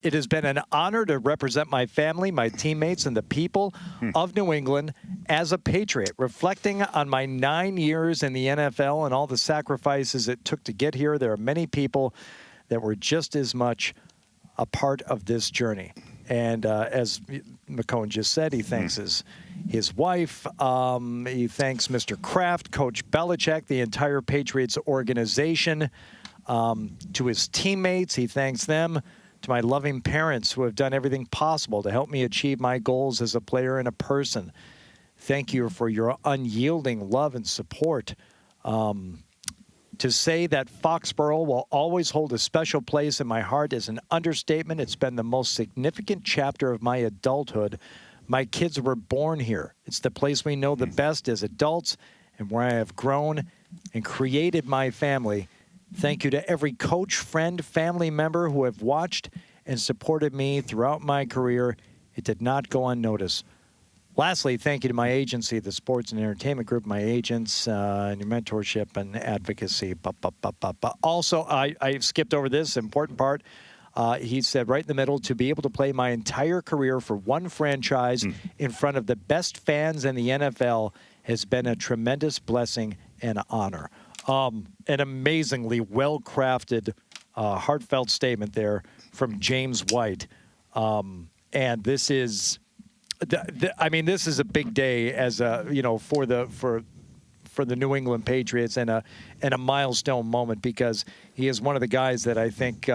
It has been an honor to represent my family, my teammates, and the people of New England as a Patriot. Reflecting on my 9 years in the NFL and all the sacrifices it took to get here, there are many people that were just as much a part of this journey. And as McCone just said, he thanks his wife. He thanks Mr. Kraft, Coach Belichick, the entire Patriots organization. To his teammates, he thanks them. To my loving parents who have done everything possible to help me achieve my goals as a player and a person. Thank you for your unyielding love and support. To say that Foxborough will always hold a special place in my heart is an understatement. It's been the most significant chapter of my adulthood. My kids were born here. It's the place we know the best as adults and where I have grown and created my family. Thank you to every coach, friend, family member who have watched and supported me throughout my career. It did not go unnoticed. Lastly, thank you to my agency, the Sports and Entertainment Group, my agents, and your mentorship and advocacy. Also, I skipped over this important part. He said right in the middle, to be able to play my entire career for one franchise in front of the best fans in the NFL has been a tremendous blessing and honor. An amazingly well-crafted, heartfelt statement there from James White. And this is, this is a big day as a, for the New England Patriots and a milestone moment, because he is one of the guys that I think,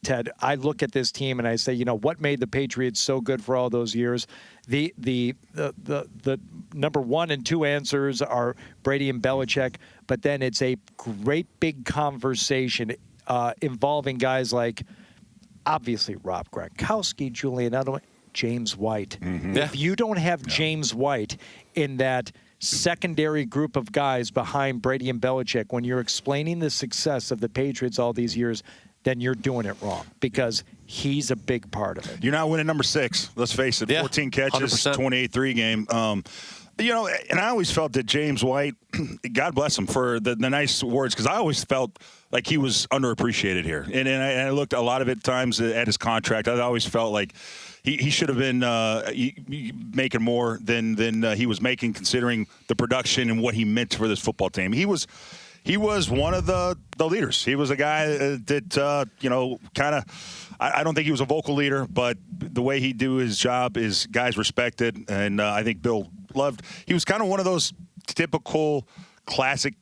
Ted, I look at this team and I say, what made the Patriots so good for all those years? The number 1 and 2 answers are Brady and Belichick, but then it's a great big conversation involving guys like, obviously, Rob Gronkowski, Julian Edelman, James White. If you don't have James White in that secondary group of guys behind Brady and Belichick when you're explaining the success of the Patriots all these years, then you're doing it wrong, because he's a big part of it. You're not winning number 6. Let's face it. 14 catches, 28-3 game. And I always felt that James White, God bless him for the nice words, because I always felt like he was underappreciated here. And I looked a lot of it times at his contract. I always felt like he should have been making more than he was making, considering the production and what he meant for this football team. He was one of the leaders. He was a guy that, kind of, I don't think he was a vocal leader, but the way he do his job is guys respected. And I think Bill loved. He was kind of one of those typical classic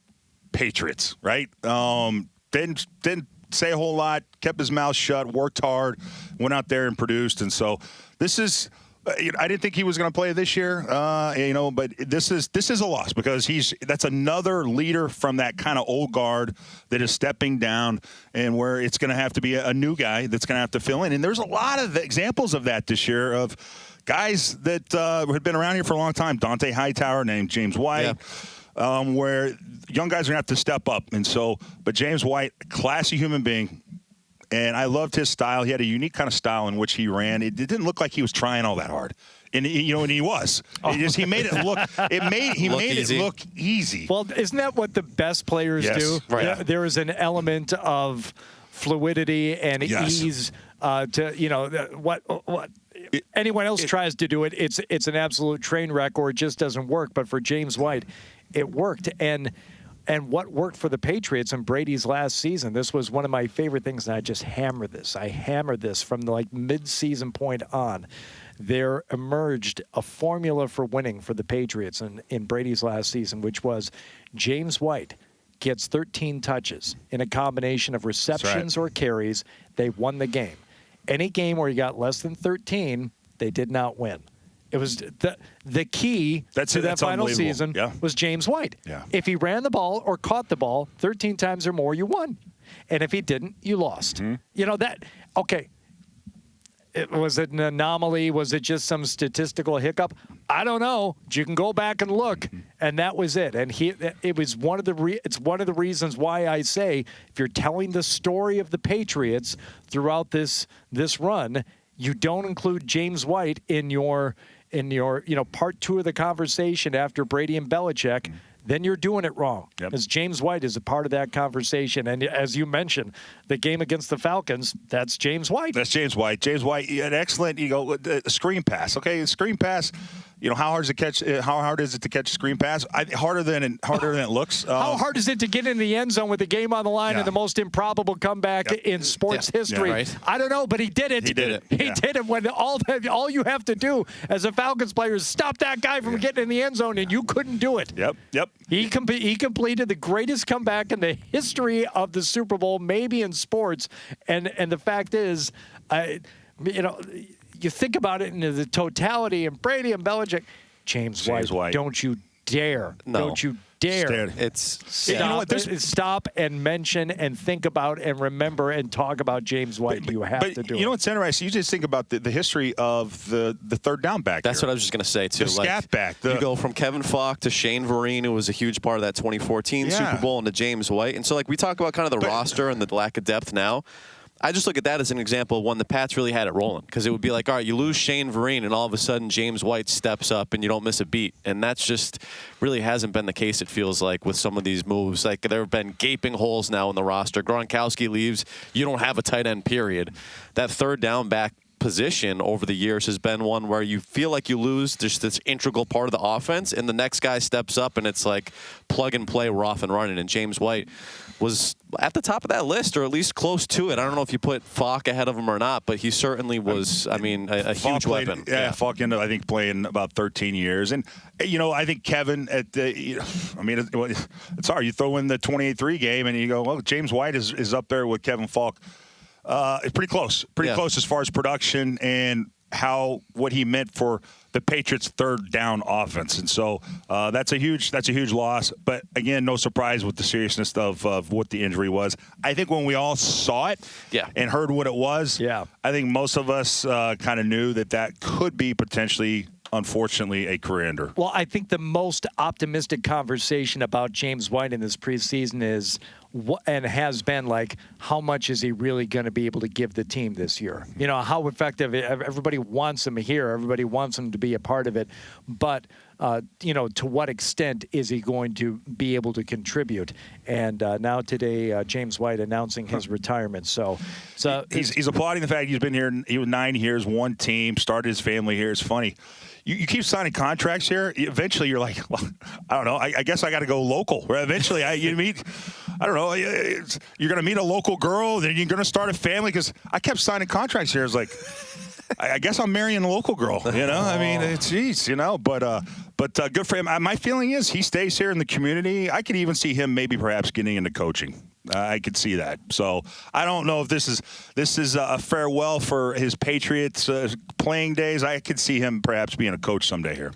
Patriots, right? Didn't say a whole lot, kept his mouth shut, worked hard, went out there and produced. And so this is – I didn't think he was going to play this year, but this is a loss, because that's another leader from that kind of old guard that is stepping down, and where it's going to have to be a new guy that's going to have to fill in. And there's a lot of examples of that this year, of guys that had been around here for a long time. Dante Hightower, named James White, where young guys are going to have to step up. And so, but James White, classy human being. And I loved his style. He had a unique kind of style in which he ran. It didn't look like he was trying all that hard, and he was. He made it look. He made it look easy. Well, isn't that what the best players do? Right. There is an element of fluidity and ease to what anyone else tries to do it. It's an absolute train wreck, or it just doesn't work. But for James White, it worked. And what worked for the Patriots in Brady's last season, this was one of my favorite things, and I just hammer this. I hammer this from the mid-season point on. There emerged a formula for winning for the Patriots in Brady's last season, which was James White gets 13 touches in a combination of receptions or carries. They won the game. Any game where you got less than 13, they did not win. It was the key to that final season was James White. Yeah. If he ran the ball or caught the ball 13 times or more, you won. And if he didn't, you lost. Okay. Was it an anomaly? Was it just some statistical hiccup? I don't know. You can go back and look, and that was it. And it was one of the reasons why I say, if you're telling the story of the Patriots throughout this run, you don't include James White in your part 2 of the conversation after Brady and Belichick, then you're doing it wrong. Yep. Because James White is a part of that conversation. And as you mentioned, the game against the Falcons, that's James White. That's James White. James White, an excellent, screen pass. Okay, screen pass. How hard is it to catch? How hard is it to catch a screen pass? Harder than it looks. How hard is it to get in the end zone with the game on the line and the most improbable comeback in sports history? Yeah, right. I don't know, but he did it. He did it. He did it when all you have to do as a Falcons player is stop that guy from getting in the end zone, and you couldn't do it. Yep. He completed the greatest comeback in the history of the Super Bowl, maybe in sports. And the fact is, you think about it in the totality, and Brady and Belichick, James White, don't you dare. No. Don't you dare. Stop and mention and think about and remember and talk about James White. You have to do it. You know what's interesting? You just think about the history of the third down back. That's what I was just going to say, too. The scat back. You go from Kevin Falk to Shane Vereen, who was a huge part of that 2014 Super Bowl, and to James White. And so, we talk about kind of the roster and the lack of depth now. I just look at that as an example of when the Pats really had it rolling, because it would be like, all right, you lose Shane Vereen, and all of a sudden James White steps up and you don't miss a beat. And that's just really hasn't been the case, it feels like, with some of these moves. Like, there have been gaping holes now in the roster. Gronkowski leaves. You don't have a tight end, period. That third down back position over the years has been one where you feel like you lose just this integral part of the offense, and the next guy steps up, and it's like plug and play, we're off and running. And James White was at the top of that list, or at least close to it. I don't know if you put Falk ahead of him or not, but he certainly was, a huge weapon. Falk ended up, I think, playing about 13 years. And, I think Kevin it's hard. You throw in the 28-3 game, and you go, well, James White is up there with Kevin Falk. It's pretty close. Close as far as production and what he meant for the Patriots' third down offense. And so that's a huge loss. But again, no surprise with the seriousness of what the injury was. I think when we all saw it and heard what it was, I think most of us kind of knew that could be potentially, unfortunately, a career ender. Well, I think the most optimistic conversation about James White in this preseason is and has been like, how much is he really going to be able to give the team this year? How effective. Everybody wants him here. Everybody wants him to be a part of it. But, to what extent is he going to be able to contribute? And now today, James White announcing his retirement. So he's applauding the fact he's been here. He was 9 years, one team, started his family here. It's funny. You keep signing contracts here. Eventually, you're like, well, I don't know. I guess I got to go local. Or eventually, you meet, I don't know. You're going to meet a local girl. Then you're going to start a family. Because I kept signing contracts here. It's like, I guess I'm marrying a local girl. Geez. But good for him. My feeling is he stays here in the community. I could even see him maybe perhaps getting into coaching. I could see that. So I don't know if this is a farewell for his Patriots playing days. I could see him perhaps being a coach someday here.